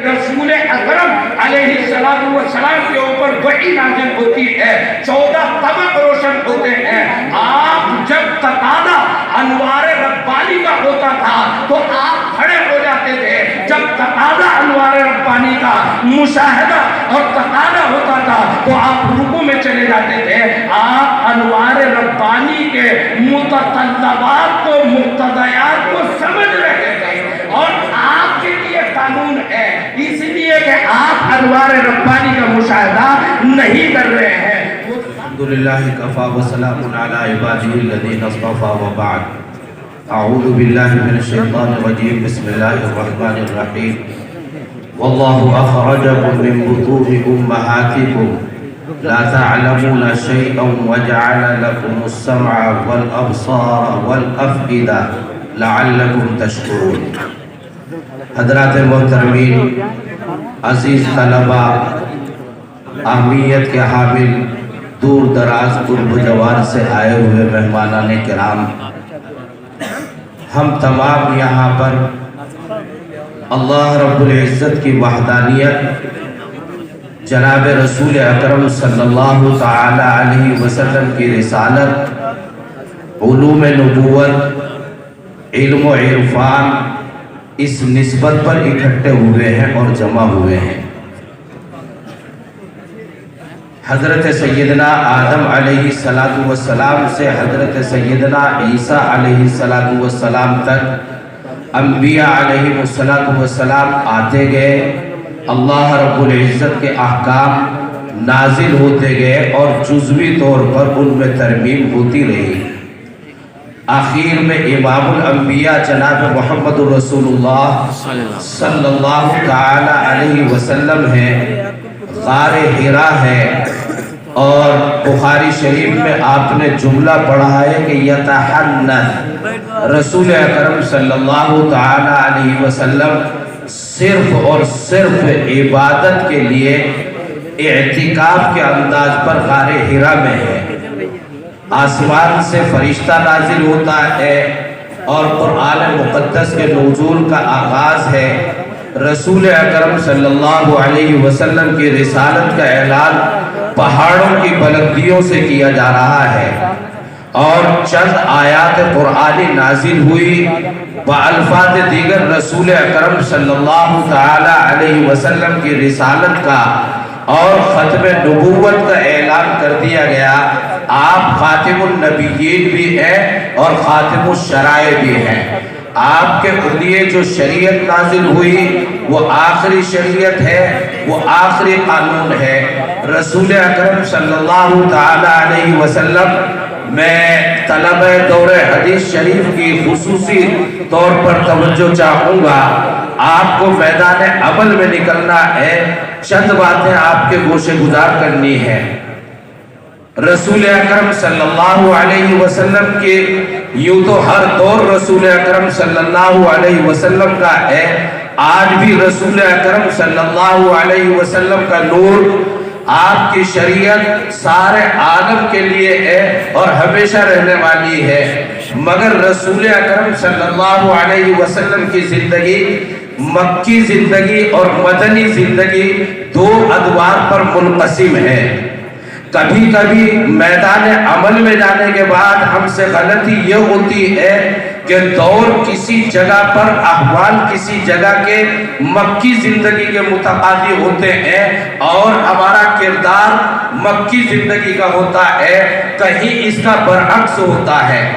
رسول اکرم علیہ السلام کے اوپر وحی نازل ہوتی ہے، 14 طبق روشن ہوتے ہیں۔ آپ جب تقاضا انوار ربانی کا ہوتا تھا تو آپ کھڑے ہو جاتے تھے، جب تقاضا انوار ربانی کا مشاہدہ اور تقاضا ہوتا تھا تو آپ رکوع میں چلے جاتے تھے۔ آپ انوار ربانی کے متطلبات کو، مقتضیات کو سمجھ رہے تھے، اور آپ کے لیے قانون ہے، اس لیے کہ آپ انوار ربانی کا مشاہدہ نہیں کر رہے ہیں۔ الحمدللہ کفا وسلام علی عبادہ الذین اصطفى وبعد اعوذ باللہ من الشیطان الرجیم بسم اللہ الرحمن الرحیم واللہ اخرجکم من بطون امہاتکم لا تعلمون شیئا وجعل لکم السمع والابصار والافئدہ لعلکم تشکرون۔ حضرات محترمین، عزیز طلبہ، اہمیت کے حامل، دور دراز قرب جوار سے آئے ہوئے مہمانان کرام، ہم تمام یہاں پر اللہ رب العزت کی وحدانیت، جناب رسول اکرم صلی اللہ تعالی علیہ وسلم کی رسالت، علوم نبوت، علم و عرفان، اس نسبت پر اکٹھے ہوئے ہیں اور جمع ہوئے ہیں۔ حضرت سیدنا آدم علیہ السلام سے حضرت سیدنا عیسیٰ علیہ السلام تک انبیاء علیہ السلام آتے گئے، اللہ رب العزت کے احکام نازل ہوتے گئے اور جزوی طور پر ان میں ترمیم ہوتی رہی۔ آخر میں امام الانبیاء جناب محمد رسول اللہ صلی اللہ تعالی علیہ وسلم ہیں، غار حرا ہے، اور بخاری شریف میں آپ نے جملہ پڑھا ہے کہ یتحنث، رسول اکرم صلی اللہ تعالی علیہ وسلم صرف اور صرف عبادت کے لیے اعتکاف کے انداز پر غار حرا میں ہے۔ آسمان سے فرشتہ نازل ہوتا ہے اور قرآن مقدس کے نزول کا آغاز ہے۔ رسول اکرم صلی اللہ علیہ وسلم کی رسالت کا اعلان پہاڑوں کی بلندیوں سے کیا جا رہا ہے، اور چند آیات قرآنی نازل ہوئی، بألفاظ دیگر رسول اکرم صلی اللہ تعالی علیہ وسلم کی رسالت کا اور ختم نبوت کا اعلان کر دیا گیا۔ آپ خاتم النبیین بھی ہیں اور خاتم الشرائع بھی ہیں۔ آپ کے لیے جو شریعت نازل ہوئی وہ آخری شریعت ہے، وہ آخری قانون ہے۔ رسول اکرم صلی اللہ تعالی علیہ وسلم، میں طلبہ دور حدیث شریف کی خصوصی طور پر توجہ چاہوں گا۔ آپ کو میدان عمل میں نکلنا ہے، چند باتیں آپ کے گوشے گزار کرنی ہے۔ رسول اکرم صلی اللہ علیہ وسلم کے یوں تو ہر دور رسول اکرم صلی اللہ علیہ وسلم کا ہے، آج بھی رسول اکرم صلی اللہ علیہ وسلم کا نور، آپ کی شریعت سارے عالم کے لیے ہے اور ہمیشہ رہنے والی ہے۔ مگر رسول اکرم صلی اللہ علیہ وسلم کی زندگی، مکی زندگی اور مدنی زندگی، دو ادوار پر منقسم ہے۔ کبھی کبھی میدان عمل میں جانے کے بعد ہم سے غلطی یہ ہوتی ہے کہ دور کسی جگہ پر، احوال کسی جگہ کے مکی زندگی کے متقاضی ہوتے ہیں اور ہمارا کردار مکی زندگی کا ہوتا ہے، کہیں اس کا برعکس ہوتا ہے۔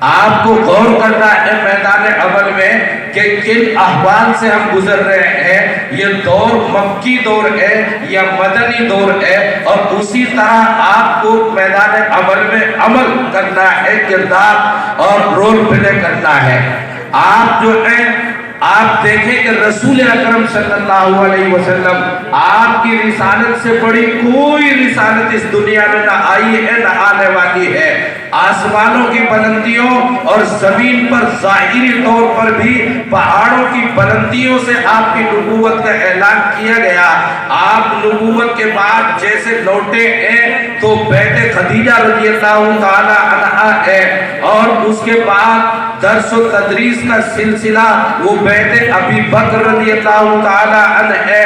آپ کو غور کرنا ہے میدان عمل میں کہ کن احوال سے ہم گزر رہے ہیں، یہ دور مکی دور ہے یا مدنی دور ہے، اور اسی طرح آپ کو میدان عمل میں عمل کرنا ہے، کردار اور رول پلے کرنا ہے۔ آپ جو ہے، آپ دیکھیں کہ رسول اکرم صلی اللہ علیہ وسلم، آپ کی رسالت سے بڑی کوئی رسالت اس دنیا میں نہ آئی ہے نہ آنے والی ہے۔ آسمانوں کی بلندیوں اور زمین پر ظاہری طور پر بھی پہاڑوں کی بلندیوں سے آپ کی نبوت کا اعلان کیا گیا۔ آپ نبوت کے بعد جیسے لوٹے ہیں تو بیت خدیجہ رضی اللہ تعالی عنہا ہے، اور اس کے بعد درس و تدریس کا سلسلہ وہ بیت ابی بکر رضی اللہ تعالی عنہ ہے،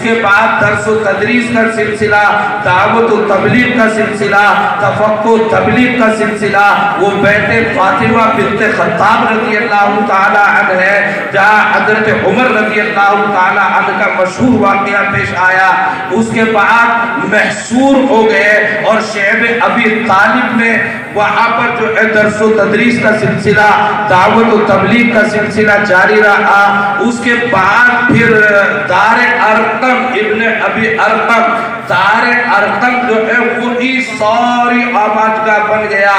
کے بعد درس و تدریس کا سلسلہ، دعوت و تبلیغ کا سلسلہ، تفقہ و تبلیغ کا سلسلہ، وہ بیٹے فاطمہ بنت خطاب رضی اللہ تعالی عنہ ہے جہاں حضرت عمر رضی اللہ تعالی عنہ کا مشہور واقعہ پیش آیا۔ اس کے بعد محصور ہو گئے اور شعب ابی طالب میں وہاں پر جو ہے درس و تدریس کا سلسلہ، دعوت و تبلیغ کا سلسلہ جاری رہا۔ اس کے بعد پھر دار ارقم ابن ابی ارقم، دار ارقم جو ہے وہی ساری آبادگاہ بن گیا،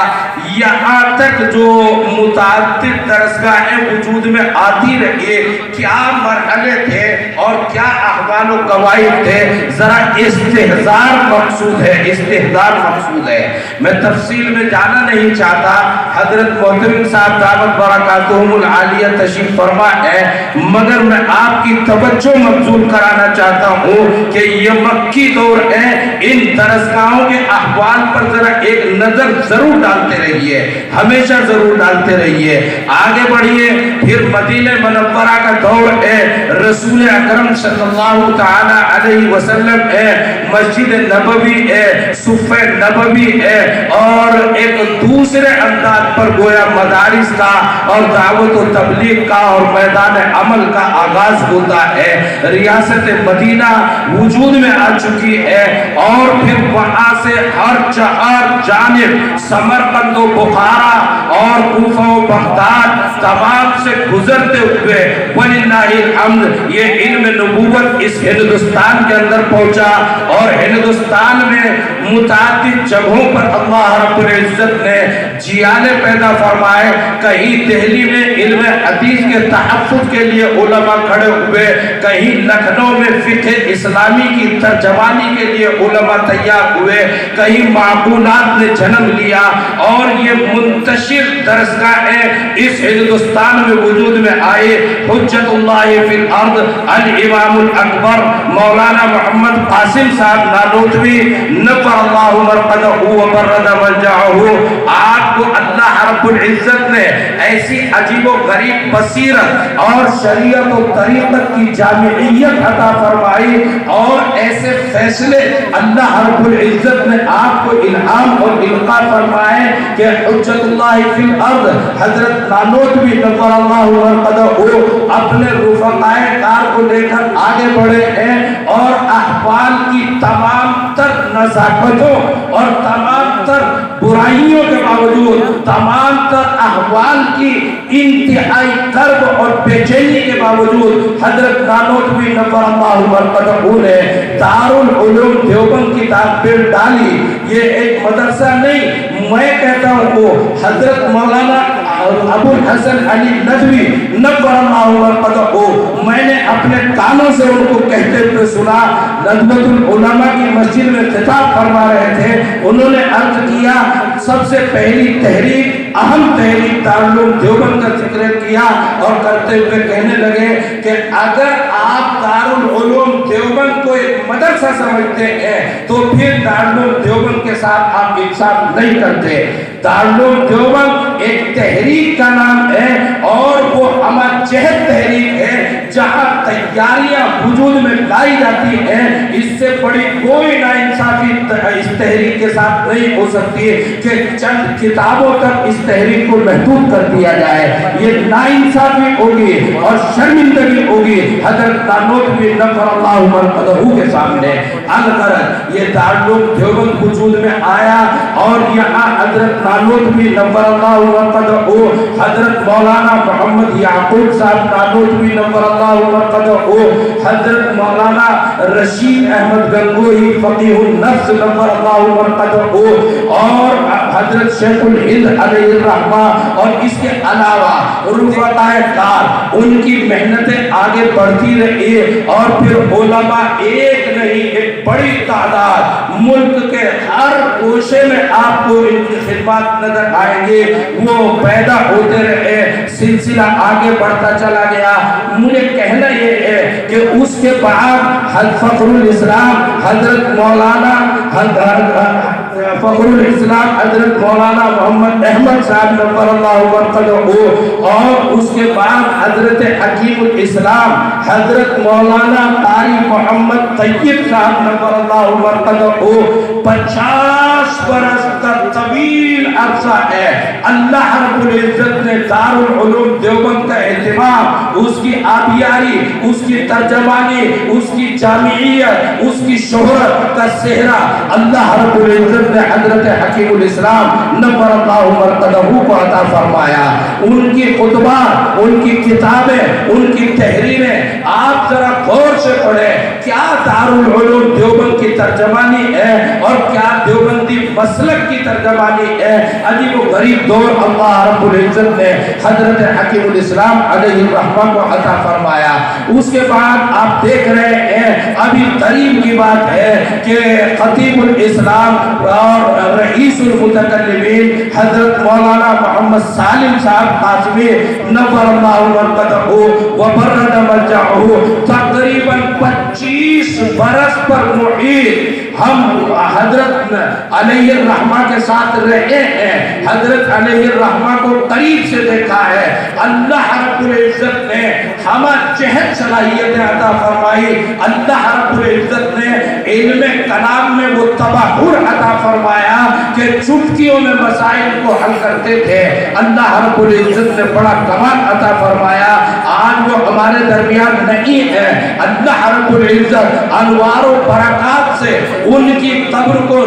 یہاں تک جو متعدد درسگاہیں وجود میں آتی رہی۔ کیا مرحلے تھے اور کیا احوال و قواعد تھے، ذرا استحضار مقصود ہے، استحضار مقصود ہے۔ میں تفصیل میں جانا نہیں چاہتا، حضرت محترم صاحب دعوت برکاتہم العالیہ تشریف فرما ہے، مگر میں آپ کی توجہ مبذول کرانا چاہتا ہوں کہ یہ مکی دور ہے، ان درسگاہوں کے احوال پر ذرا ایک نظر ضرور ڈالتے رہیے، ہمیشہ ضرور ڈالتے رہیے۔ آگے بڑھیے، پھر مدینہ منورہ کا دور ہے، رسول اکرم صلی اللہ تعالی علیہ وسلم ہے، مسجد نبوی ہے، صف نبوی ہے، اور ایک دوسرے انداز پر گویا مدارس کا اور دعوت و تبلیغ کا اور میدان عمل کا آغاز ہوتا ہے۔ ریاست مدینہ وجود میں آ چکی ہے اور پھر وہاں سے ہر چہار جانب سمرقند و بخارا اور کوفہ و بغداد تمام سے گزرتے ہوئے وللہ الحمد یہ علم نبوت اس ہندوستان کے اندر پہنچا، اور ہندوستان میں متعدد جگہوں پر اللہ رب العزت نے جیانے پیدا فرمائے۔ کہیں دہلی میں علم حدیث کے تحفظ کے لیے علماء کھڑے ہوئے، کہیں لکھنؤ میں فقہ اسلامی کی ترجمانی کے لیے علماء تیار ہوئے، کہیں معقولات نے جنم لیا، اور یہ منتشر درسگاہیں اس ہندوستان میں وجود میں آئے۔ حجت اللہ فی الارض الامام الاکبر مولانا محمد قاسم صاحب نانوتوی نفر اللہ مرقدہ وبرد ملجعہ، آپ کو اللہ رب العزت نے ایسی عجیب و غریب بصیرت اور شریعت و طریقت کی جامعیت عطا فرمائی، اور ایسے فیصلے اللہ رب العزت نے آپ کو الہام اور القاء فرمائے کہ حجت اللہ فی الارض حضرت نانوتوی نفر اللہ مرقدہ اپنے رفقائے کار کو لے کر آگے بڑھے ہیں، اور احوال کی تمام تر نزاکتوں اور تمام تر برائیوں کے باوجود، تمام تر احوال کی انتہائی کرب اور بے چینی کے باوجود حضرت نانوتوی نفر اللہ مرقدہ نے دارالعلوم دیوبند کی تعبیر ڈالی۔ یہ ایک مدرسہ نہیں، میں کہتا ہوں وہ حضرت مولانا ابو الحسن علی ندوی نفر اللہ مرقدہ، میں نے اپنے کانوں سے ان کو کہتے ہوئے سنا، ندوۃ العلماء کی مسجد میں خطاب فرما رہے تھے، انہوں نے عرض کیا سب سے پہلی تحریک، اہم تحریک دارالعلوم دیوبند کا ذکر کیا، اور کرتے ہوئے کہنے لگے کہ اگر آپ دارالعلوم دیوبند کو ایک مدرسہ سمجھتے ہیں تو پھر دارالعلوم دیوبند کے ساتھ آپ انصاف نہیں کرتے۔ دارالعلوم دیوبند ایک تحریک کا نام ہے، اور وہ ہمارا جہد تحریک ہے جہاں تیاریاں وجود میں لائی جاتی ہیں۔ اس سے بڑی کوئی ناانصافی اس تحریک کے ساتھ نہیں ہو سکتی کہ چند کتابوں تک اس تحریک کو محدود کر دیا جائے، یہ ناانصافی ہوگی اور شرمندگی ہوگی حضرت نانوتوی نفر اللہ مرقدہ کے سامنے۔ الغرض یہ دارالعلوم دیوبند وجود میں آیا، اور یہاں حضرت نانوتوی نفر اللہ مرقدہ، حضرت مولانا محمد یعقوب صاحب نانوتوی نفر اللہ مرقدہ، حضرت مولانا رشید احمد گنگوہی فقیہ النفس نفر اللہ مرقدہ، اور حضرت شیخ الہند علیہ الرحمہ، اور اس کے علاوہ رفقائے کار، ان کی محنتیں آگے بڑھتی رہی، اور پھر علماء ایک نہیں ایک بڑی تعداد ملک کے ہر گوشے میں آپ کو ان کی خدمات نظر آئیں گے، وہ پیدا ہوتے رہے، سلسلہ آگے بڑھتا چلا گیا۔ مجھے کہنا یہ ہے کہ اس کے بعد فخر الاسلام حضرت مولانا فخر الاسلام حضرت مولانا محمد احمد صاحب نور اللہ مرقدہ، اور اس کے بعد حضرت حکیم الاسلام حضرت مولانا قاری محمد طیب صاحب نور اللہ مرقدہ، 50 برس کا طویل عرصہ ہے اللہ رب العزت نے دارالعلوم دیوبند کا اہتمام، اس کی آبیاری، اس کی ترجمانی، اس کی جامعیت، اس کی شہرت کا صحرا اللہ رب العزت نے حضرت حکیم الاسلام نور اللہ مرقدہ کو عطا فرمایا۔ ان کی خطبات، ان کی کتابیں، ان کی تحریریں آپ ذرا غور سے پڑھیں، کیا دارالعلوم دیوبند کی ترجمانی ہے اور کیا دیوبندی مسلک کی ترجمانی ہے۔ عجیب و غریب دور اللہ رب العزت نے حضرت حکیم الاسلام علیہ الرحمہ کو عطا فرمایا۔ اس کے بعد آپ دیکھ رہے ہیں، ابھی قریب کی بات ہے کہ خطیب الاسلام اور رئیس المتکلمین حضرت مولانا محمد سالم صاحب قاسمی نور اللہ مرقدہ وبرد مرجعہ تقریباً 25 برس پر محیط ہم حضرت علیہ الرحمہ کے ساتھ رہے ہیں، حضرت علیہ الرحمہ کو قریب سے دیکھا ہے۔ اللہ رب العزت نے ہمیں جہد صلاحیتیں عطا فرمائی، اللہ رب العزت نے علم کلام میں وہ تبحر عطا فرمایا کہ چٹکیوں میں مسائل کو حل کرتے تھے۔ اللہ رب العزت نے بڑا کمال عطا فرمایا، آج وہ ہمارے درمیان نہیں ہے۔ اللہ رب العزت انوار و برکات سے ان کی قبر کو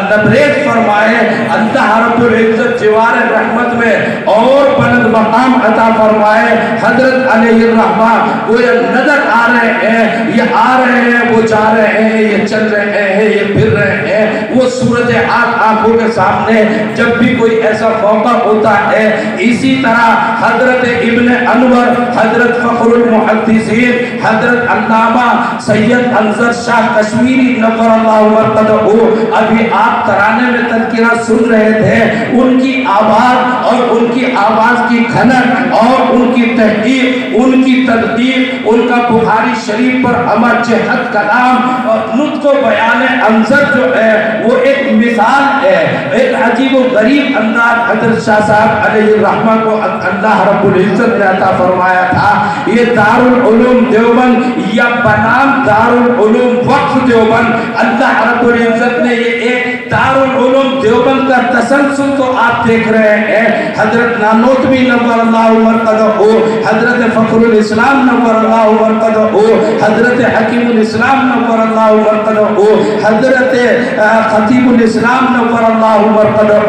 لبریز فرمائے، اللہ رب العزت جوار رحمت میں اور بلند مقام عطا فرمائے۔ حضرت علیہ الرحمہ وہ نظر آ رہے ہیں، یہ آ رہے ہیں، وہ جا رہے ہیں، یہ چل رہے ہیں، یہ پھر رہے ہیں، وہ صورتحال آنکھوں کے سامنے جب بھی کوئی ایسا موقع ہوتا ہے۔ اسی طرح حضرت ابن انور، حضرت فخر المحدثین، حضرت علامہ سید انظر شاہ کشمیری نور اللہ مرقدہ، ابھی آپ ترانے میں تذکرہ سن رہے تھے، ان کی آواز اور ان کی آواز کی کھنک اور ان کی تحقیق، ان کی تدقیق، ان کا بخاری شریف پر ہمہ جہد کلام اور نطق و بیان انظر جو ہے وہ ایک مثال ہے۔ ایک عجیب و غریب انداز حضرت شاہ صاحب علیہ الرحمہ کو اللہ رب العزت نے عطا فرمایا تھا۔ یہ دارالعلوم دیوبند یا بنام دارالعلوم وقف دیوبند، اللہ رب العزت نے یہ ایک دارالعلوم دیوبند کا تسلسل تو آپ دیکھ رہے ہیں۔ حضرت نانوتوی نور اللہ مرقدہ، حضرت فخر الاسلام نور اللہ مرقدہ، حضرت حکیم الاسلام نور اللہ مرقدہ، حضرت خطیب الاسلام نور اللہ مرقدہ،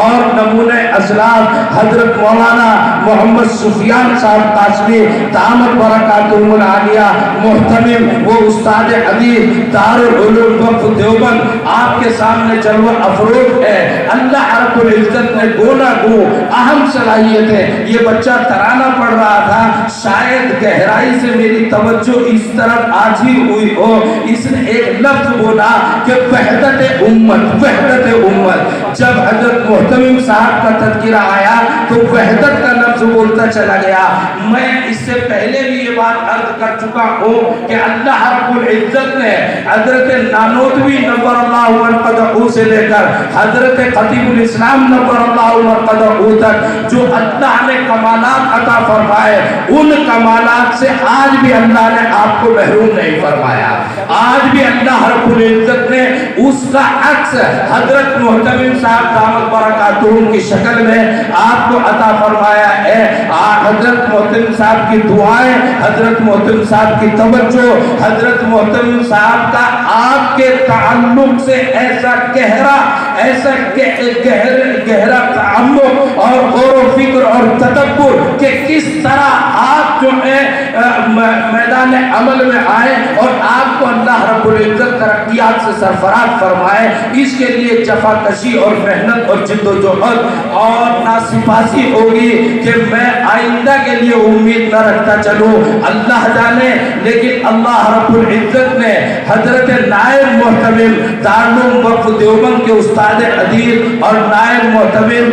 اور نمونہ اسلاف حضرت مولانا محمد سفیان صاحب قاسمی دامت برکاتہم العالیہ محتمم، وہ استاد حدیث دارالعلوم وقف دیوبند آپ کے سامنے جلوہ افروز ہے۔ اللہ رب العزت نے گونا گو اہم صلاحیتیں، یہ بچہ ترانہ پڑھ رہا تھا، شاید گہرائی سے میری توجہ اس طرف آج ہی ہوئی ہو، اس نے ایک لفظ بولا کہ وحدت امت، وحدت امت۔ جب حضرت محتمم صاحب کا تذکرہ آیا تو وحدت کا لفظ بولتا چلا گیا۔ میں اس سے پہلے بھی یہ بات عرض کر چکا ہوں کہ اللہ رب العزت نے حضرت نانوتوی نور اللہ مرقدہ سے لے کر حضرت خطیب الاسلام نور اللہ مرقدہ تک جو اللہ نے کمالات عطا فرمائے، ان کمالات سے آج بھی اللہ نے آپ کو محروم نہیں فرمایا۔ آج بھی اللہ رب العزت نے اس کا عکس حضرت محتمم صاحب دامت برکاتہم کی شکل میں آپ کو عطا فرمایا ہے۔ حضرت محتمم صاحب کی دعائیں، حضرت محتمم صاحب کی توجہ، حضرت محتمم صاحب کا آپ کے تعلق سے ایسا گہرا، ایسا گہرا تعلق اور غور و فکر اور تدبر کہ کس طرح آپ جو ہے میدان عمل میں آئے اور آپ کو اللہ رب العزت ترقیات سے سرفراز فرمائے، اس کے لیے جفا کشی اور محنت اور جد و جہد اور ناسپاسی ہوگی کہ میں آئندہ کے لیے امید نہ رکھتا چلوں، اللہ جانے۔ لیکن اللہ رب العزت نے حضرت نائب محتمم دارالعلوم وقف دیوبند کے استاد حدیث اور نائب محتمم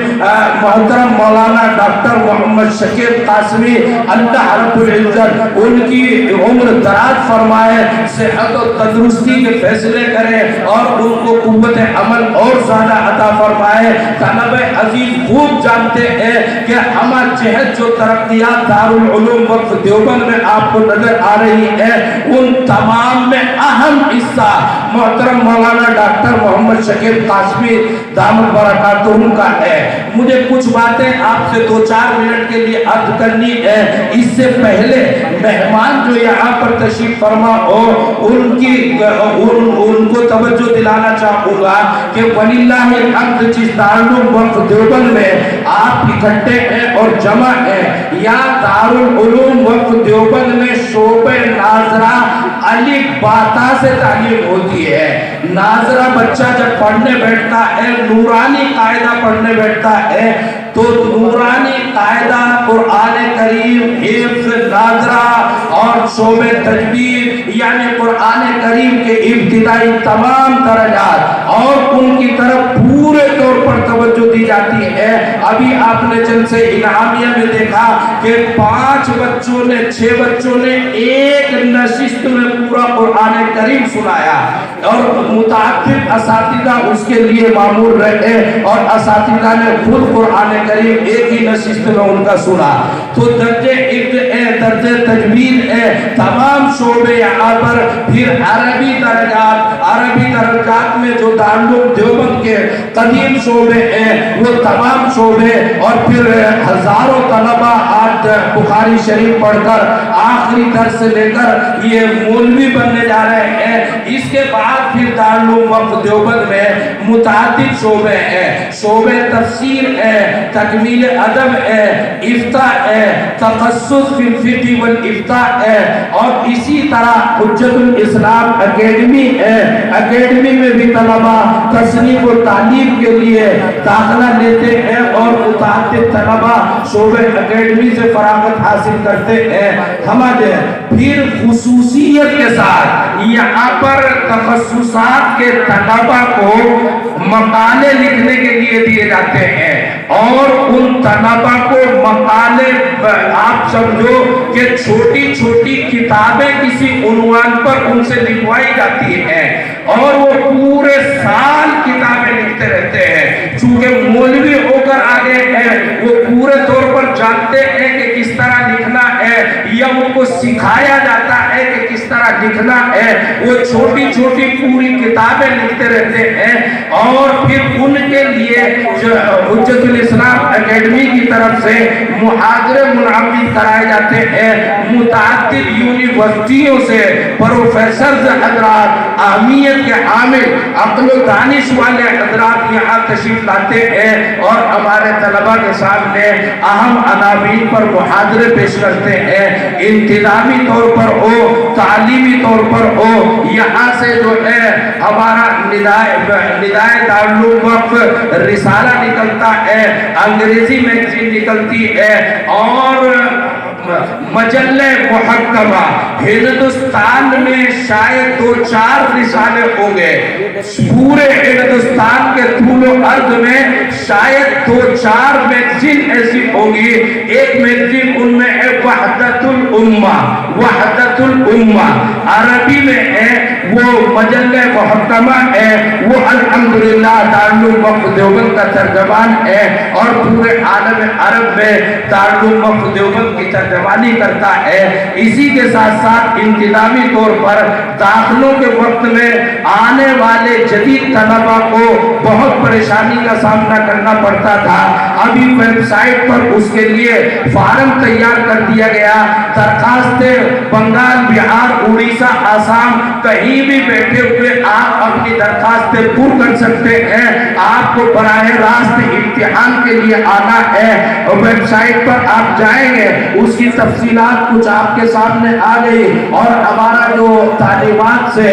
محترم مولانا ڈاکٹر محمد شکیب قاسمی، اللہ رب العزت ان کی عمر دراز فرمائے، صحت و تندرستی کے فیصلے کرے اور ان کو قوت عمل اور زیادہ عطا فرمائے۔ طلبہ عزیز خوب جانتے ہیں کہ ہمہ جہت جو ترقیات دارالعلوم وقف دیوبند میں آپ کو نظر آ رہی ہے، ان تمام میں اہم حصہ محترم مولانا ڈاکٹر محمد شکیل قاسمی دامت برکاتہم کا ہے۔ مجھے کچھ باتیں آپ سے 2-4 منٹ کے لیے عرض کرنی ہے۔ اس سے پہلے مہمان جو یہاں پر تشریف فرما ہو ان کو توجہ دلانا چاہوں گا کہ وللہ الحمد جس دارالعلوم وقف دیوبند میں آپ اکٹھے ہیں اور جمع ہیں، یا دارالعلوم وقف دیوبند میں شعبہ ناظرہ الف باتا سے تعلیم ہوتی ہے۔ ناظرہ بچہ جب پڑھنے بیٹھتا ہے، نورانی قاعدہ پڑھنے بیٹھتا ہے، تو نورانی قاعدہ قرآن کریم، حفظ، ناظرہ اور شعبہ تجوید یعنی قرآن کریم کے ابتدائی تمام درجات اور ان کی طرف پورے طور پر توجہ دی جاتی ہے۔ ابھی آپ نے جلسے انعامیہ میں دیکھا کہ 5 بچوں نے 6 بچوں نے ایک نشست میں پورا قرآن کریم سنایا اور متعدد اساتذہ اس کے لیے معمول رہے اور اساتذہ نے خود قرآن کریم ایک ہی نشست میں ان کا سنا۔ تو درجہ درجہ تجوید ہے، تمام شعبے یہاں پر، پھر عربی درجات میں جو دارالعلوم دیوبند کے قدیم شعبے ہیں وہ تمام شعبے، اور پھر ہزاروں طلبہ آج بخاری شریف پڑھ کر آخری درس سے لے کر یہ مولوی بننے جا رہے ہیں۔ اس کے بعد پھر دارالعلوم وقف دیوبند میں متعدد شعبے ہیں، شعبہ تفسیر ہے، تکمیل ادب ہے، افتاء ہے، تخصص فی الفقہ والافتاء ہے، اور اسی طرح حجت الاسلام اکیڈمی ہے۔ اکیڈمی میں بھی طلبہ تصنیف و تعلیم کے لیے داخلہ لیتے ہیں اور متعدد طلبہ شعبہ اکیڈمی سے فراغت حاصل کرتے ہیں۔ ہمارے پھر خصوصیت کے ساتھ یہاں پر تخصصات کے طلبہ کو مقالے لکھنے کے لیے دیے جاتے ہیں، اور ان طلبہ کو مقالے آپ سمجھو کہ چھوٹی چھوٹی کتابیں کسی عنوان پر ان سے لکھوائی جاتی ہیں اور وہ پورے سال کتابیں لکھتے رہتے ہیں۔ چونکہ مولوی ہو کر آگے ہیں، وہ پورے طور پر جانتے ہیں کہ کس طرح لکھنا ہے، یا ان کو سکھایا جاتا ہے کہ کس طرح لکھنا ہے۔ وہ چھوٹی چھوٹی پوری کتابیں لکھتے رہتے ہیں، اور پھر ان کے لیے حجت الاسلام اکیڈمی کی طرف سے محاضرے منعقد کرائے جاتے ہیں۔ متعدد یونیورسٹیوں سے پروفیسرز حضرات، اہمیت کے حامل، عقل و دانش والے حضرات یہاں تشریف لاتے ہیں اور ہمارے طلبہ کے سامنے اہم عناوین پر محاضرے پیش کرتے ہیں۔ انتظامی طور پر ہو، تعلیمی طور پر ہو، یہاں سے جو ہے ہمارا ندائے دارالعلوم وقف رسالہ نکلتا ہے، انگریزی میگزین نکلتی ہے، اور مجلہ محکمہ ہندوستان میں شاید 2-4 رسالے ہوں گے، پورے ہندوستان کے طول و عرض میں شاید 2-4 میگزین ایسی ہوگی۔ ایک میگزین ان میں ہے وحدت الامہ، وحدت الامہ عربی میں ہے، وہ مجلہ محکمہ ہے، وہ الحمدللہ دارالعلوم وقف دیوبند کا ترجمان ہے، اور پورے عالم عرب میں دارالعلوم وقف دیوبند کی ترجمانی کرتا ہے۔ اسی کے ساتھ ساتھ انتظامی طور پر داخلوں کے وقت میں آنے والے جدید طلبہ کو بہت پریشانی کا سامنا کرنا پڑتا تھا۔ ابھی ویب سائٹ پر اس کے لیے فارم تیار کر دیا گیا، درخواستیں بنگال، بہار، اڑیسہ، آسام کہیں بھی بیٹھے ہوئے آپ اپنی درخواستیں پور کر سکتے ہیں۔ آپ کو براہ راست امتحان کے لیے آنا ہے، اور ویب سائٹ پر آپ جائیں گے، اس کی تفصیلات کچھ آپ کے سامنے آ گئی، اور ہمارا جو تعلیمات سے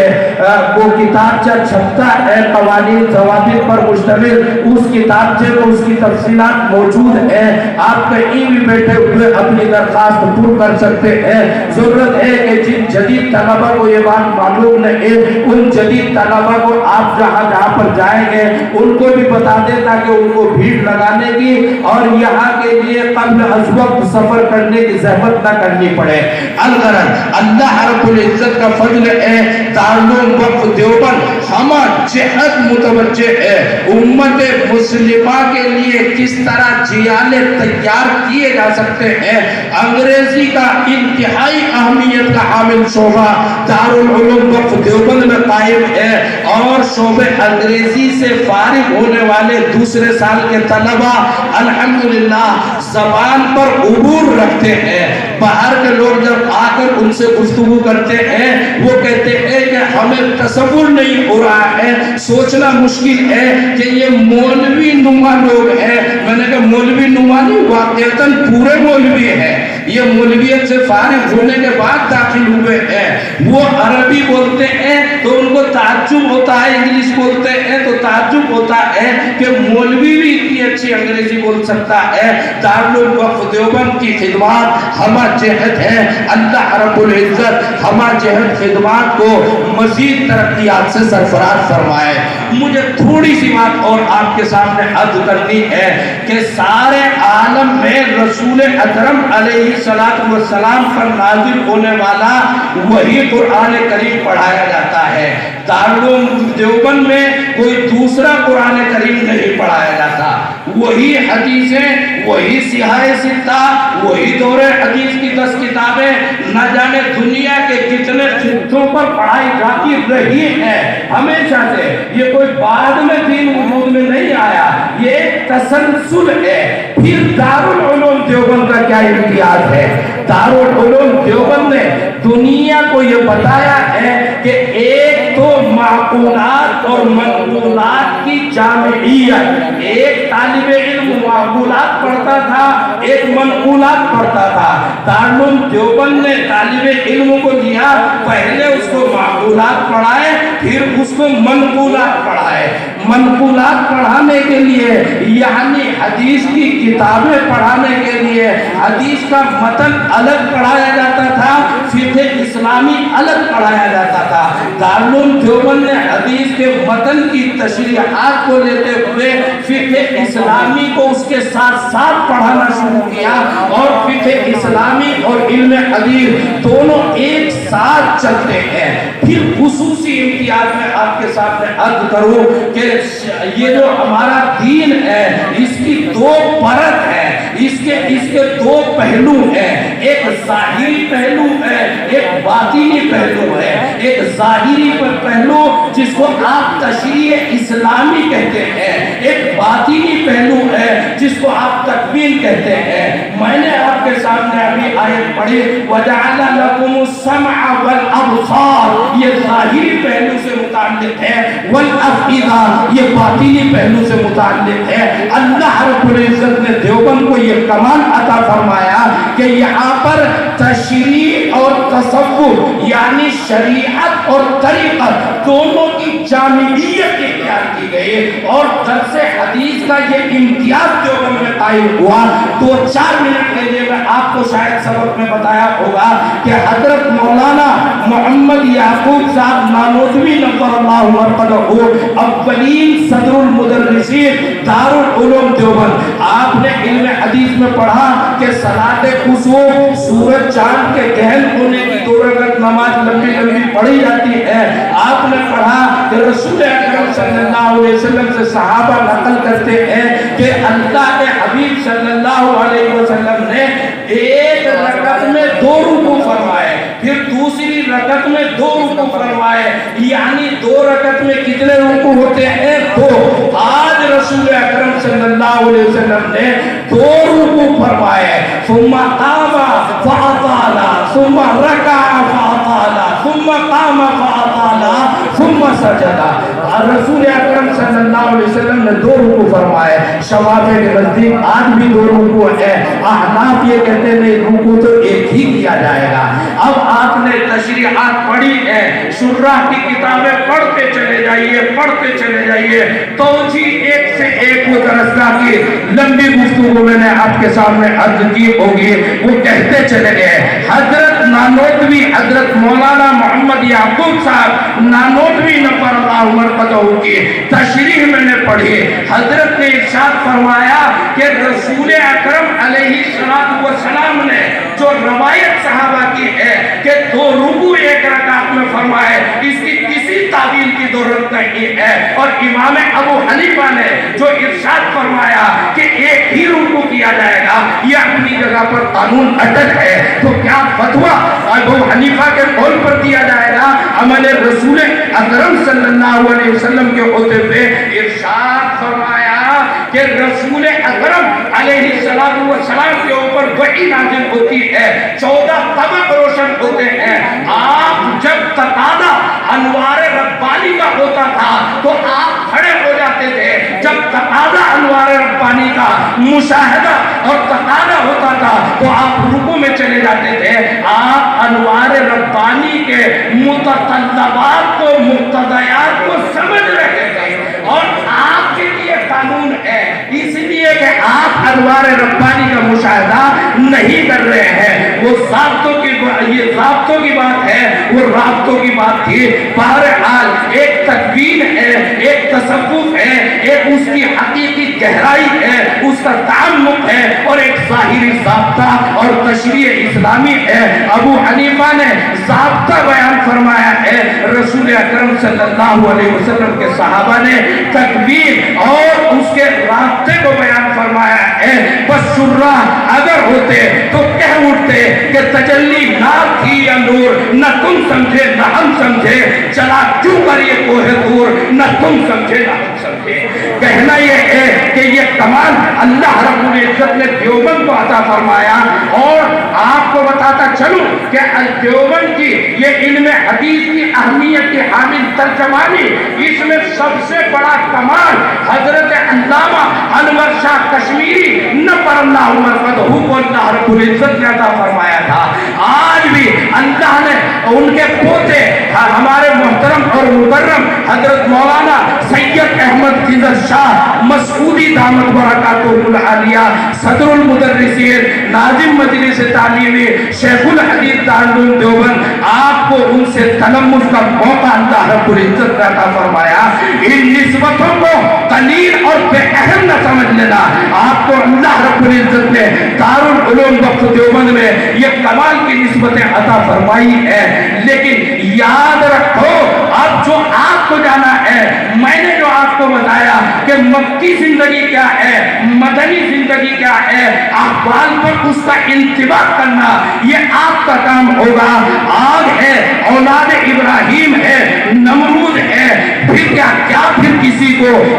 وہ کتابچہ چھپتا ہے قوانین ضوابط پر مشتمل، اس کتابچے کو اس کی تفصیلات موجود ہے، آپ کہیں بھی بیٹھے ہوئے اپنی درخواست پور کر سکتے ہیں۔ ضرورت ہے کہ جن جدید طلبہ کو یہ بات معلوم نہیں، ان جدید طلبہ کو آپ جہاں پر جائیں گے ان کو بھی بتا دیں تاکہ ان کو بھیڑ لگانے کی اور یہاں کے لیے قبل از وقت سفر کرنے کی زحمت نہ کرنی پڑے۔ الغرض اللہ رب العزت کا فضل رسول دارالعلوم وقف دیوبند ہما جہد متوجہ ہے امت مسلمہ کے لیے کس طرح جیالے تیار کیے جا سکتے ہیں۔ انگریزی کا انتہائی اہمیت کا حامل شعبہ دارالعلوم وقف دیوبند میں قائم ہے، اور شعبہ انگریزی سے فارغ ہونے والے دوسرے سال کے طلبہ الحمدللہ زبان پر عبور رکھتے ہیں۔ باہر کے لوگ جب آ کر ان سے گفتگو کرتے ہیں وہ کہتے ہیں کہ ہمیں تصور نہیں ہو رہا ہے، سوچنا مشکل ہے کہ یہ مولوی نما لوگ ہیں۔ میں نے کہا مولوی نما نہیں، واقعتاً پورے مولوی ہیں، یہ مولویت سے فارغ ہونے کے بعد داخل ہوئے ہیں۔ وہ عربی بولتے ہیں تو ان کو تعجب ہوتا ہے، انگلش بولتے ہیں تو تعجب ہوتا ہے کہ مولوی بھی اتنی اچھی انگریزی بول سکتا ہے۔ دارالعلوم وقف دیوبند کی خدمات ہمہ جہد ہے، اللہ رب العزت ہمہ جہد خدمات کو مزید ترقیات سے سرفراز فرمائے۔ مجھے تھوڑی سی بات اور آپ کے سامنے عرض کرنی ہے کہ سارے عالم میں رسول اکرم علیہ السلام پر نازل ہونے والا وہی قرآن کریم پڑھایا جاتا ہے۔ دارالعلوم دیوبند میں کوئی دوسرا قرآن کریم نہیں پڑھایا جاتا، وہی حدیثیں، وہی سیاہ ستہ، وہی دور حدیث کی 10 کتابیں نہ جانے دنیا کے کتنے خطوں پر پڑھائی جاتی رہی ہیں ہمیشہ سے۔ یہ کوئی بعد میں دین وجود میں نہیں آیا، یہ ایک تسلسل ہے۔ پھر دارالعلوم دیوبند کا کیا امتیاز ہے؟ دارالعلوم دیوبند نے دنیا کو یہ بتایا ہے کہ ایک تو معقولات اور منقولات کی جامعیت، ایک طالب علم معقولات پڑھتا تھا، ایک منقولات پڑھتا تھا۔ دارالعلوم دیوبند نے طالب علم کو لیا، پہلے اس کو معقولات پڑھائے پھر اس کو منقولات پڑھائے۔ منقولات پڑھانے کے لیے یعنی حدیث کی کتابیں پڑھانے کے لیے حدیث کا متن الگ پڑھایا جاتا تھا، فقہ اسلامی الگ پڑھایا جاتا تھا۔ دارالعلوم دیوبند نے حدیث کے متن کی تشریحات کو لیتے ہوئے فقہ اسلامی کو اس کے ساتھ ساتھ پڑھانا شروع کیا، اور فقہ اسلامی اور علم حدیث دونوں ایک ساتھ چلتے ہیں۔ پھر خصوصی امتیاز میں آپ کے سامنے عرض کروں کہ یہ جو ہمارا دین ہے اس کی 2 پرت ہے، اس کے 2 پہلو ہیں، ایک ظاہری پہلو ہے، ایک باطنی پہلو ہے۔ ایک ظاہری پہلو جس کو آپ تشریع اسلامی کہتے ہیں، ایک باطنی پہلو ہے جس کو آپ تکوین کہتے ہیں۔ میں نے آپ کے سامنے ابھی آیت پڑھی وَجَعَلَ لَكُمُ السَّمْعَ وَالْأَبْصَارَ، یہ ظاہری پہلو سے متعلق ہے، وَالْأَفْئِدَةَ یہ باطنی پہلو سے متعلق ہے۔ اللہ رب العزت نے دیوبند کو یہ کمال عطا فرمایا کہ یہاں پر تشریع اور تصور یعنی شریعت اور طریقت دونوں کی جامعیت اختیار کی گئی، اور درس حدیث کا یہ امتیاز دیوبند میں قائم ہوا۔ 2-4 منٹ کے لیے میں آپ کو شاید سبق میں بتایا ہوگا کہ حضرت مولانا محمد یعقوب صاحب نانوتوی نور اللہ مرقدہ اولین صدر المدرسین دارالعلوم دیوبند، آپ نے علم حدیث میں پڑھا کہ صلاۃ کسوف سورج چاند کے گہن ہونے کی 2 رکعت نماز لمبی لمبی پڑھی جاتی ہے۔ آپ نے پڑھا کہ رسول اکرم صلی اللہ علیہ وسلم سے صحابہ نقل کرتے ہیں کہ اللہ کے حبیب صلی اللہ علیہ وسلم نے ایک رکعت میں 2 رکوع فرمائے، پھر دوسری رکعت میں 2 رکوع فرمائے، یعنی 2 رکعت میں کتنے رکوع ہوتے ہیں؟ 2۔ آج رسول اکرم صلی اللہ علیہ وسلم نے 2 رکوع فرمائے، ثم قام فاطال ثم رکع فاطال ثم قام فاطال ثم سجد۔ رسول اکرم صلی اللہ علیہ وسلم نے 2 رکوع فرمائے۔ شوافی کے نزدیک آج بھی 2 رکوع ہے، احناف یہ کہتے ہیں رکوع تو ایک ہی کیا جائے گا۔ اب آپ نے تشریحات پڑھی ہے، شرح کی کتابیں پڑھتے چلے جائیے، پڑھتے چلے جائیے، توجیہ ایک سے ایک مدرسہ کی لمبی گفتگو میں نے آپ کے سامنے عرض کی ہوگی، وہ کہتے چلے گئے۔ حضرت نانوتوی حضرت مولانا محمد یعقوب صاحب نانوتوی نور اللہ مرقدہ کی تشریح میں نے پڑھی، حضرت نے ارشاد فرمایا کہ رسول اکرم علیہ السلام نے جو روایت صحابہ کی ہے کہ 2 رکوع ایک رکعت میں فرمائے، اس کی کسی تعویل کی ضرورت نہیں ہے۔ اور امام ابو حنیفہ نے جو ارشاد فرمایا کہ ایک ہی رکوع کیا جائے گا، یہ اپنی جگہ پر قانون اٹل ہے، تو کیا فتویٰ ابو حنیفہ کے قول پر دیا جائے گا؟ عمل رسول اکرم صلی اللہ علیہ وسلم کے ہوتے ہوئے ارشاد فرمایا کہ رسول اکرم علیہ السلام کے اوپر وحی نازل ہوتی ہے، 14 طبق روشن ہوتے ہیں۔ آپ جب تقاضا انوار ربانی کا ہوتا تھا تو آپ کھڑے ہو جاتے تھے، جب تقاضا انوار ربانی کا مشاہدہ اور تقاضا ہوتا تھا تو آپ رکوع میں چلے جاتے تھے۔ آپ انوار ربانی کے متطلبات کو، مقتضیات کو سمجھ رہے تھے، اور آپ کے لیے قانون ہے، اس لیے کہ آپ انوار ربانی کا مشاہدہ نہیں کر رہے ہیں۔ وہ ضابطوں کی، یہ ضابطوں کی بات ہے، وہ رابطوں کی بات تھی۔ بہرحال ایک تدبیر ہے، ایک تصوف ہے، ایک اس کی حقیقی گہرائی ہے، اس کا تعمق ہے، اور ایک ظاہری ضابطہ اور تشریع اسلامی ہے۔ ابو حنیفہ نے ضابطہ بیان فرمایا ہے، رسول اکرم صلی اللہ علیہ وسلم کے صحابہ نے تکبیر اور اس کے رابطے کو بیان فرمایا ہے۔ بس شرع اگر ہوتے تو کہہ اٹھتے کہ تجلی نار تھی یا نور، نہ تم سمجھے نہ ہم سمجھے، چلا کیوں کر یہ کوہ طور، نہ تم سمجھے نہ ہم سمجھے۔ کہنا یہ ہے کہ یہ کمال اللہ رب العزت نے دیوبند کو عطا فرمایا۔ اور آپ کو بتاتا چلوں کہ دیوبند کی یہ علم حدیث کی اہمیت کی حامل ترجمانی، اس میں سب سے بڑا کمال حضرت علامہ انور شاہ کشمیری نفر اللہ مرفدہ کو اللہ رب العزت نے عطا فرمایا تھا۔ آج بھی اللہ نے ان کے پوتے ہمارے محترم اور مکرم حضرت مولانا سید احمد خضر شاہ مسعودی دامت برکاتہ العالیہ، صدر المدرسین، ناظم مجلس تعلیمی، شیخ الحدیث دارالعلوم دیوبند، آپ کو ان سے تلمس کا موقع اللہ رب العزت نے عطا فرمایا۔ ان نسبتوں کو قلیل اور بے اہم نہ سمجھ لینا۔ آپ کو اللہ رب العزت نے دارالعلوم وقف دیوبند میں یہ کمال کی نسبتیں عطا فرمائی ہے، لیکن یاد رکھو اب جو آپ کو جانا ہے، میں نے جو آپ کو بتایا کہ مکی زندگی کیا ہے، مدنی زندگی کیا ہے، احوال پر اس کا انتباہ کرنا یہ آپ کا کام ہوگا۔ آگ ہے، اولاد ابراہیم ہے، نمرود ہے، پھر کیا پھر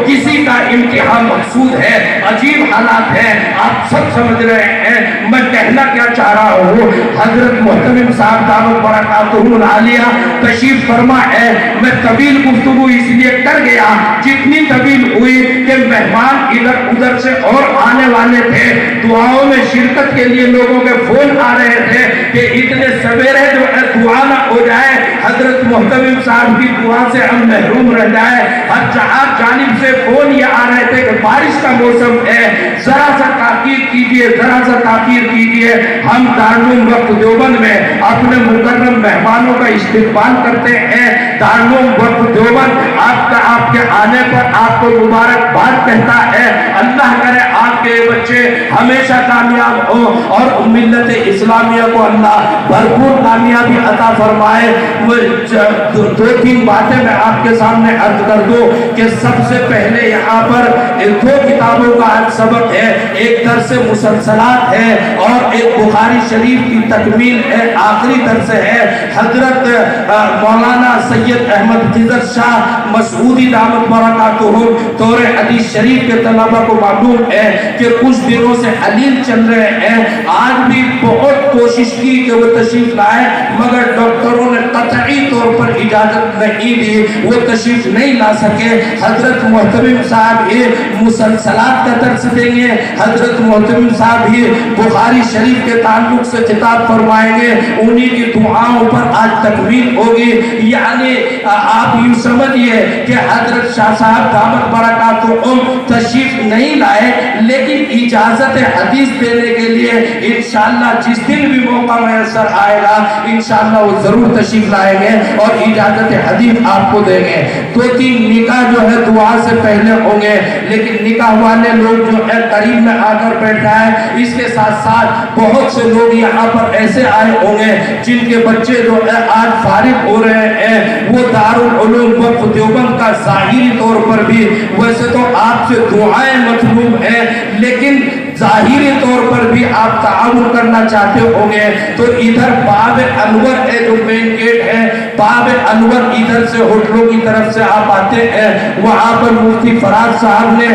کسی کا امتحان مقصود ہے، عجیب حالات ہیں، آپ سب سمجھ رہے ہیں۔ میں کہنا کیا چاہ رہا ہوں، حضرت محترم صاحب دامت برکاتہ العالیہ تشریف فرما ہے۔ میں طویل گفتگو اس لیے کر گیا جتنی طویل ہوئی کہ مہمان ادھر ادھر سے اور آنے والے تھے، دعاؤں میں شرکت کے لیے لوگوں کے فون آ رہے تھے کہ اتنے سویرے جو ہے دعا نہ ہو جائے، حضرت محترم صاحب کی دعا سے ہم محروم رہ جائے۔ ہر جانب سے فون یہ آ رہے تھے کہ بارش کا موسم ہے، ذرا سا تاخیر کیجئے، ذرا سا تاخیر کیجئے۔ ہم دارالعلوم وقف دیوبند میں اپنے مکرم مہمانوں کا استقبال کرتے ہیں۔ دارالعلوم وقف دیوبند آپ کے آنے پر آپ کو مبارکباد کہتا ہے۔ اللہ کرے آپ کے بچے ہمیشہ کامیاب ہوں اور ملت اسلامیہ کو اللہ بھرپور کامیابی عطا فرمائے۔ 2-3 باتیں میں آپ کے سامنے عرض کر دوں کہ سب سے پہلے یہاں پر 2 کتابوں کا آج سبق ہے، ایک درس مسلسلات ہے اور ایک بخاری شریف کی تکمیل ہے، آخری درس ہے۔ حضرت مولانا سید احمد خضر شاہ مسعودی دامت برکاتہ دور حدیث شریف کے طلبہ کو معلوم ہے کہ کچھ دنوں سے حلیل چل رہے ہیں۔ آج بھی بہت کوشش کی کہ وہ تشریف لائے، مگر ڈاکٹروں نے قطعی طور پر اجازت نہیں دی، وہ تشریف نہیں لا سکے۔ حضرت محترم صاحب یہ مسلسلات کا درس دیں گے، حضرت محترم صاحب یہ بخاری شریف کے تعلق سے خطاب فرمائیں گے، انہی کی دعاؤں پر آج تکمیل ہوگی۔ یعنی آپ یوں سمجھئے کہ حضرت شاہ صاحب دامت برکاتہ تشریف نہیں لائے، لیکن اجازت حدیث دینے کے لیے انشاءاللہ جس دن بھی موقع میسر آئے گا انشاءاللہ وہ ضرور تشریف لائیں گے اور اجازت حدیث آپ کو دیں گے. 2-3 نکاح جو ہے دعا سے پہلے ہوں گے, لیکن نکاح والے لوگ جو ہے قریب میں آ کر بیٹھا ہے. اس کے ساتھ ساتھ بہت سے لوگ یہاں پر ایسے آئے ہوں گے جن کے بچے جو ہے آج فارغ ہو رہے ہیں, وہ دارالعلوم وقف دیوبند کا ظاہری طور پر بھی ویسے تو آپ سے دعائیں مطلوب ہیں, لیکن ظاہری طور پر بھی آپ تعاون کرنا چاہتے ہوں گے تو ادھر باب انور ہے جو مین گیٹ ہے, باب انور ادھر سے ہوٹلوں کی طرف سے آپ آتے ہیں, وہاں پر مفتی فراز صاحب نے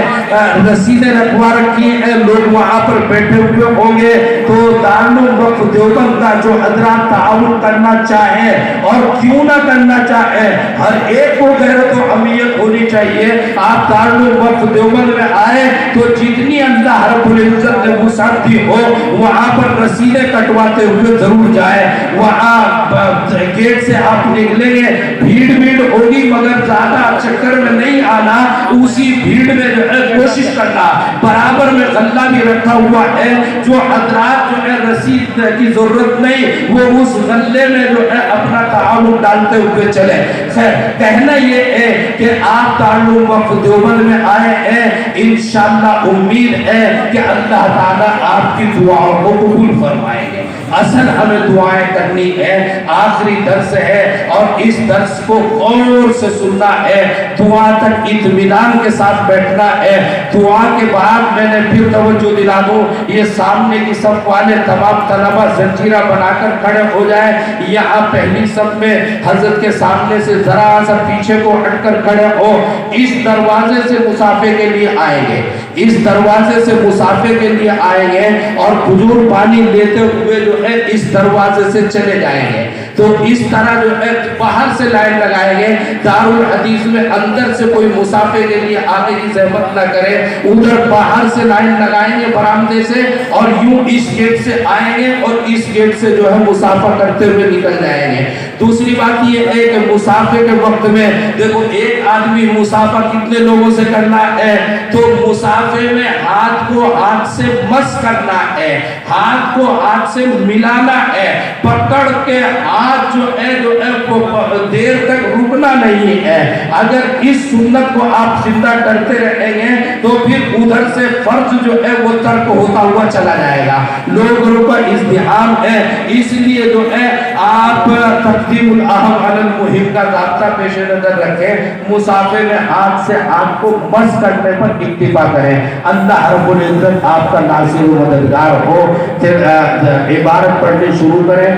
رسیدیں رکھوا رکھی ہیں, لوگ وہاں پر بیٹھے ہوئے ہوں گے. تو دارالعلوم وقف دیوبند کا جو حضرات تعاون کرنا چاہیں اور کیوں نہ کرنا چاہیں, ہر ایک کو غیرت و اہمیت ہونی چاہیے. آپ دارالعلوم وقف دیوبند میں آئے تو جتنی اللہ رب العزت نے وسعت دی ہو وہاں پر رسیدیں کٹواتے ہوئے ضرور جائے. وہاں گیٹ سے آپ نکلیں گے, بھیڑ ہوگی مگر زیادہ چکر میں نہیں آنا, اسی بھیڑ میں جو ہے کوشش کرنا. برابر میں غلہ بھی رکھا ہوا ہے, جو حضرات جو ہے رسید کی ضرورت نہیں وہ اس غلے میں جو ہے اپنا تعاون ڈالتے ہوئے چلے. خیر کہنا یہ ہے کہ آپ دارالعلوم وقف دیوبند میں آئے ہیں, انشاءاللہ امید ہے کہ اللہ تعالیٰ آپ کی دعاؤں کو قبول فرمائیں گے. اصل ہمیں دعائیں کرنی ہے, آخری درس ہے اور اس درس کو غور سے سننا ہے, دعا تک اطمینان کے ساتھ بیٹھنا ہے. دعا کے بعد میں نے پھر توجہ دلا دوں, یہ سامنے کی صف والے تمام طلبہ زنجیرہ بنا کر کھڑے ہو جائیں. یہاں پہلی صف میں حضرت کے سامنے سے ذرا سا پیچھے کو ہٹ کر کھڑے ہو. اس دروازے سے مسافے کے لیے آئیں گے, اس دروازے سے مسافے کے لیے آئیں گے اور بزرگ پانی لیتے ہوئے جو ہے اس دروازے سے چلے جائیں گے. تو اس طرح جو ہے باہر سے لائن لگائیں گے. دارالحدیث میں اندر سے کوئی مسافے کے لیے آگے کی زحمت نہ کرے, ادھر باہر سے لائن لگائیں گے برآمدے سے اور یوں اس گیٹ سے آئیں گے اور اس گیٹ سے جو ہے مسافہ کرتے ہوئے نکل جائیں گے. دوسری بات یہ ہے کہ مسافے کے وقت میں دیکھو ایک آدمی مسافہ کتنے لوگوں سے کرنا ہے, تو مسافے میں ہاتھ کو ہاتھ سے مس کرنا ہے, ہاتھ کو ہاتھ سے ملانا ہے, پکڑ کے ہاتھ جو ہے دیر تک رکنا نہیں ہے. اگر اس سنت کو آپ زندہ کرتے رہیں گے تو پھر ادھر سے فرض جو ہے وہ ترک ہوتا ہوا چلا جائے گا. لوگوں کا ازدحام ہے, اس لیے جو ہے آپ تقدیم الاہم علی المہم کا ضابطہ پیش نظر رکھیں, مسافے میں ہاتھ سے ہاتھ کو مس کرنے پر اکتفا کریں. اللہ رب العزت آپ کا ناصر و مددگار ہو. پھر عبارت پڑھنے شروع کریں.